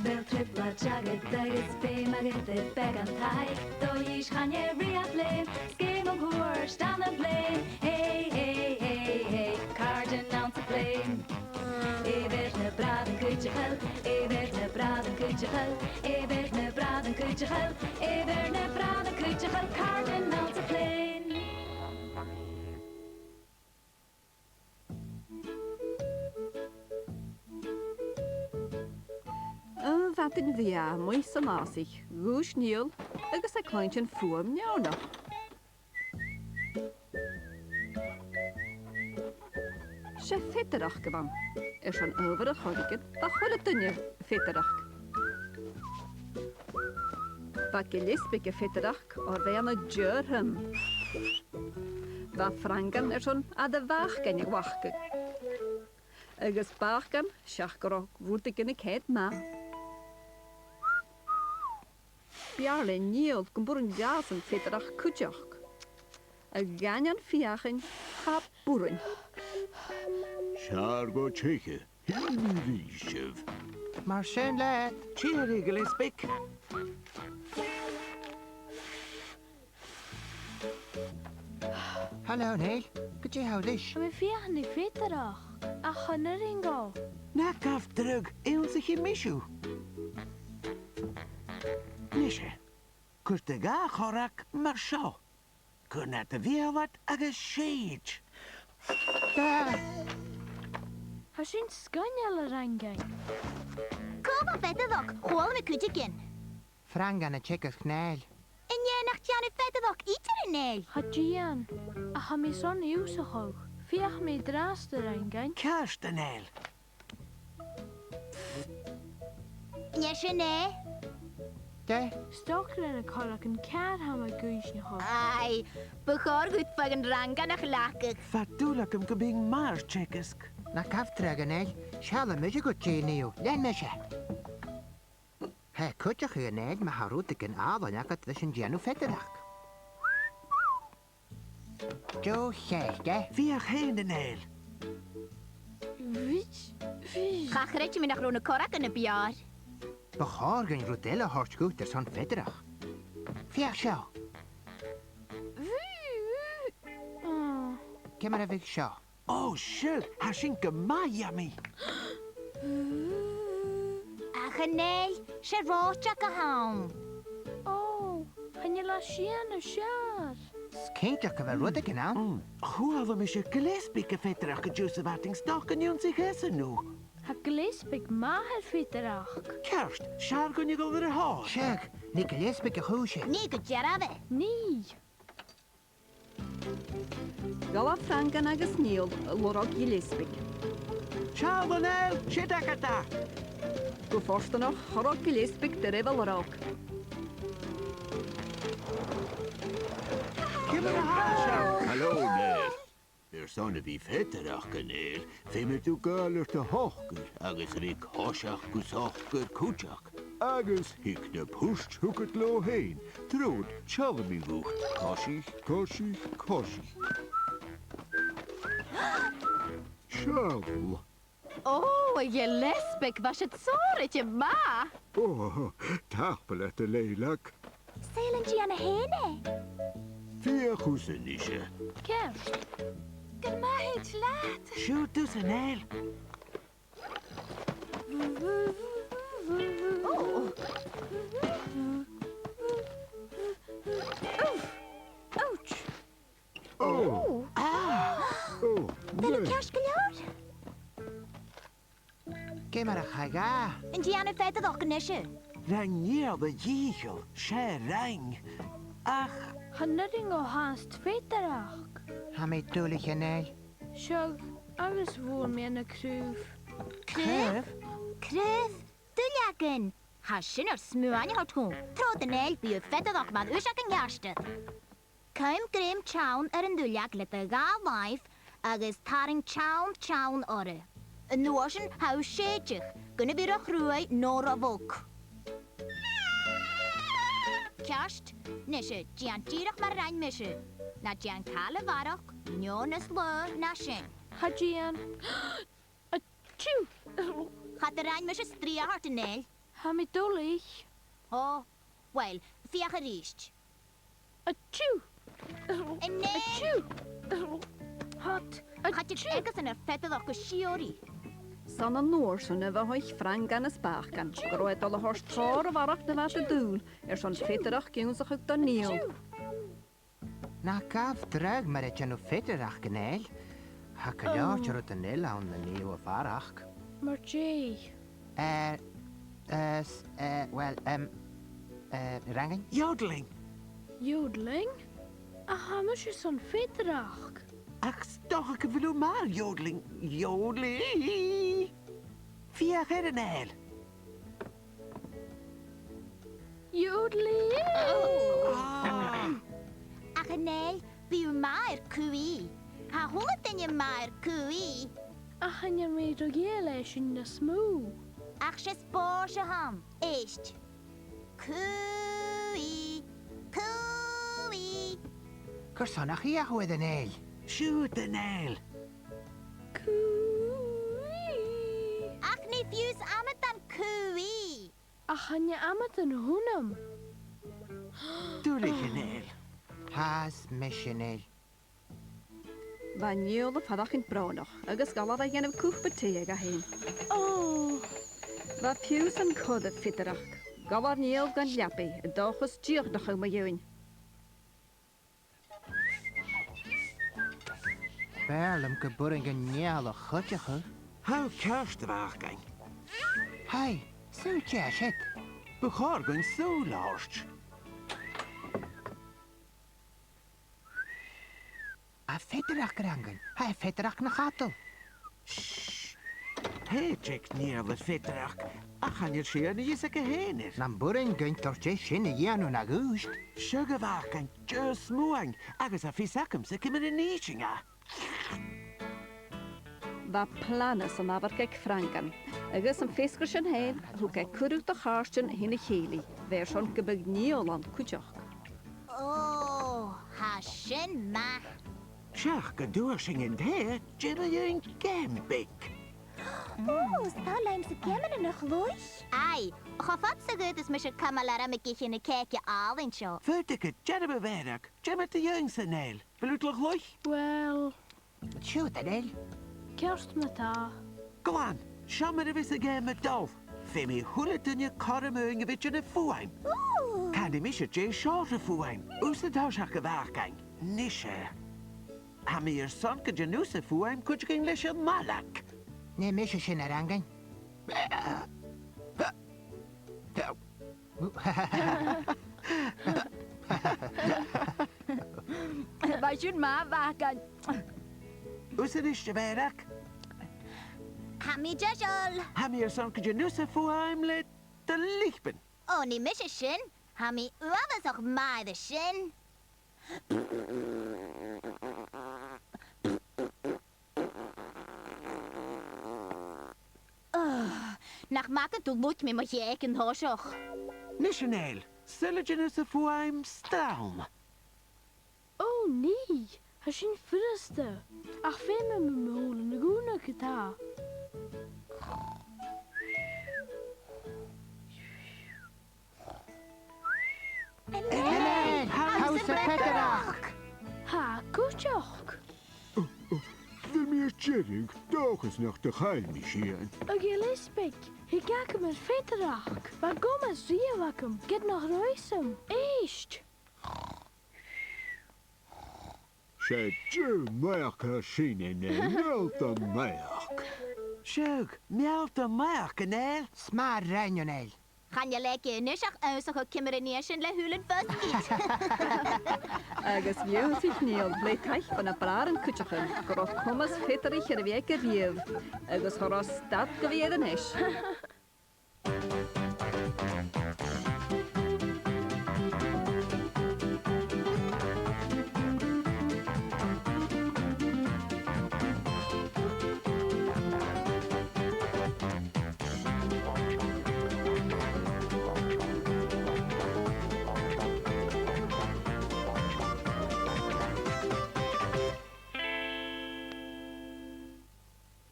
Bel tupachagh agus fé magad the beg an taig. Dois chanye riach blame, skim of whore, stand and blame. Hey, hey, hey, hey, cardin ounce of flame. Ebert na Bràithrean Cuideachail, Ebert na Bràithrean Cuideachail, Ebert na Bràithrean Cuideachail, Ebert na Bràithrean Cuideachail, cardin ounce of flame. Fatin bhia mui samásich, gúis Niall agus a clointin fuam nearnach. Sé Feadaireachd gyfan, an over a chodigid ba chola dunne Feadaireachd. Ba Gaelic a Feadaireachd o'r fe am y djurhym. Ba Frangan an a dy fach gen i wachgyd. Agus bachgan siach gorog fwrdig yn y ced ma. Biarle Niall gymburn jas yn Feadaireachd Cuideachail. A ganyan fiachin ha bwryn. Siar go teiche, hynnydd Mar sy'n le. Cheery Gaelic. Hallo Niall, gyd i hawdys. Mae fiach ni Feadaireachd, a chynnar un go. Na gaf drug, ewn sich i misw. Nishe, cwrs dy ga chorach mar sio. Cwrna dy fiawad ag y siege. Da. Ha sy'n sgynnial yr angen. Cwb o Feadaireachd, chwal me Cuideachail. Frangan a tjekkas knæl. En jij nacht Jan en Feadaireachd ieder in nee. Ha Iain, a ha mi son iwsach og. Fiach mi drast yr angen. Kerst en el. Jij je nee? Da. Stokler yn y colach yn car ham a gwys ni ho. Ai, bechor goed van een rangan ach lakig. Fatulak am gybing mar tjekesk. Na kaftraga Niall, siala mysio gyd ti niw, len mysio. He cwtach i Niall ma harwtig yn afon ac at ddysyn dianw Feadaireachd. Jo llech, da. Fiach heen en el. Wits? Chachret je me nach rone korak in de biar. Bechor gan rwdela hors goed er son Feadaireachd. Fiach sio. Cymar a fig sio. Oh, shit, hashin gemayami. Ach nee, se roodjak a haun. Oh, han je la sien y siar. Skeintach gyfer rwdig yn awn. Chwaf am eisiau Gaelic a Feadaireachd y Joseph Atting stoc yn yw'n sig hesyn nhw. Ha Gaelic ma her Feadaireachd. Kerst, siar gwn i gofr y hor. Siag, ni Gaelic a chwysio. Nee, goed jarabe. Ni. Gala Frangan agus Niall lorog Gaelic. Siar van el, shidakata. Go forstanach chorog Gaelic dy refel lorog. Cymar a hasio. Hallo, Nel. Son of Feadaireachd yn el, fe me tu gael dy hochgyr, agos rig hosiach gwsochgyr cwtach. Agus hic na pwst hwcyd lo hein, trwyd chalym i fwcht, cosich. Siawl. Oh, je lesbik was het zoretje ma. Oh, tachpel at y leilak. Seilen je aan de hene? Fiach hwsyn ishe. Kerst. Kan ma iets laten. Siw dus yn el. Oh. Ouch. Oh. Oh. Wil ik kerstgeloor? Cymar a chaga. En je aan de Feadaireachd nisje? Rangnier de jiegel, sche rang. Ach. Han nöring o haast Feadaireachd. Ha mi dwlich yn Niall. Siog, agus fwr mi yn y crwf. Kruf? Kruf? Duljagen. Hasjen er smuanje houdt goed. Tro de Niall bij Feadaireachd maar uursak en jaarste. Kuim grim chaun een duljak let de ga life, agus taring chaun ore. Een noorsen hou sheetjig. Kunnen weer een groei nora wok. Kerst, nisje, Gian tierig maar rein misje. Na Gian kale warok, njones le na shin. Ha Iain. Achoo. Gaat er een met je strieharten, Niall? Ha mi dullich. Oh, wel, Feadaireachd. Achoo. En Niall, Achoo. Hot. gaat je ergens in een Feadaireachd geschiori? San an nóir sin a bheith frangan is bachgan. Groid all a hors trór a bharach na bheit a dúl. Son Feadaireachd giúnsach ag don Niall. Na gaf drag mar et janu Feadaireachd gnael. Ha Keukeleire rwyd yn nil awn na ni o farach. Maar Jay. Rangen? Yodeling. Jodeling? Ha mi son Feadaireachd. Ach, toch ik wil maar yodeling. Yodeling. Feadaireachd. Jodeling. Ach, Niall, bij maar kui. Ha honderd in je maar kui. Ach, en je mee door Gaelic in de smoe. Ach, je spoorje ham. Echt. Kui. Kui. Gersonach hi a hwyd yn eil. Shoot the nail. Cooey. Ach, niet views amet dan kui. Ach, en je amet een hoenum. Doe liggen nail. Has mission eil. Ba Niall a fadach in bránach, agus galad a gennam cúchbatéag a hain. Oh. Ba piws an cod a Feadaireachd. Galar Niall gan liapi, a dochus diogdach ag ma yw'n. Berlum geburing yn nial o chydjach o. How kerst de waaggang? Hai, so tjas het. Begorgen zo large. A Feadaireachd rangen. Hai Feadaireachd na chatel. Hey, check neer de Feadaireachd. Ach, gaan je zien is ik heen is. Nam buring gynt tortje sinne janu na gúst. Sugar waaggang, just moeing. Agus a fisakkum se kimmer in eatinga. Ba planas an afargeg frangan. Agus an fesgur sin hain, hwg e cwrwg da charstin hyn y chéli. Fer son gybyg Niall an cwtioch. Oh, ha shin ma. Sjach, gedoersing in de, jibber je een gambik. Oh, Stalman ze kennen nog lois. Ai, gevat ze goed is met je kamalara met je in een kijkje al en zo. Verdikke, jibber werk. Jibber de jongste nail. Wil u toch loch? Wel, Tjoet en eil. kerst met haar. Go on, shammer de wisse game met dolf. Femi hullet in je karremeung een beetje een fuim. Kan de misje je shorte fuim. Oes de dauwschak gewaargang. Nische. Ham je sonke genuse fuim, kunt je geen lesje malak. Ne misje sinne rangen. Ba sy'n ma fagan. Oes de isje werk? Hami jajol. Ham je sonke genuse fuim let de lichtben. Oh, niet mis je shin. Hami uwe zog maar de shin. Nach maken toe moet me maar je eigen hoosog. Nische nail. Stille genuse fuim straum. Oh nee, hij is een friste. Ach, vind me me holen de goede gitaar. Helle, hou ze Feadaireachd. Ha, kutjoch. Wil meer tjering, toch is nog de geilmichien. Oké, Lisbeth, ik kijk met Feadaireachd. Maar kom eens zien wat hem. Get nog ruisem. Echt. Zij tje merken zien in de melte merk. Sjug, mjalt de merk, nail. Smaar rangen eil. Gaan je lekker nusach uitzog kimmeren neerschen le hulen vast Agus bheoh sich Niall blei taich van a braren cwtiochyn. Grof comas Feadaireachd ar a bheag a riamh. Agus horos stad go bhéad an eis.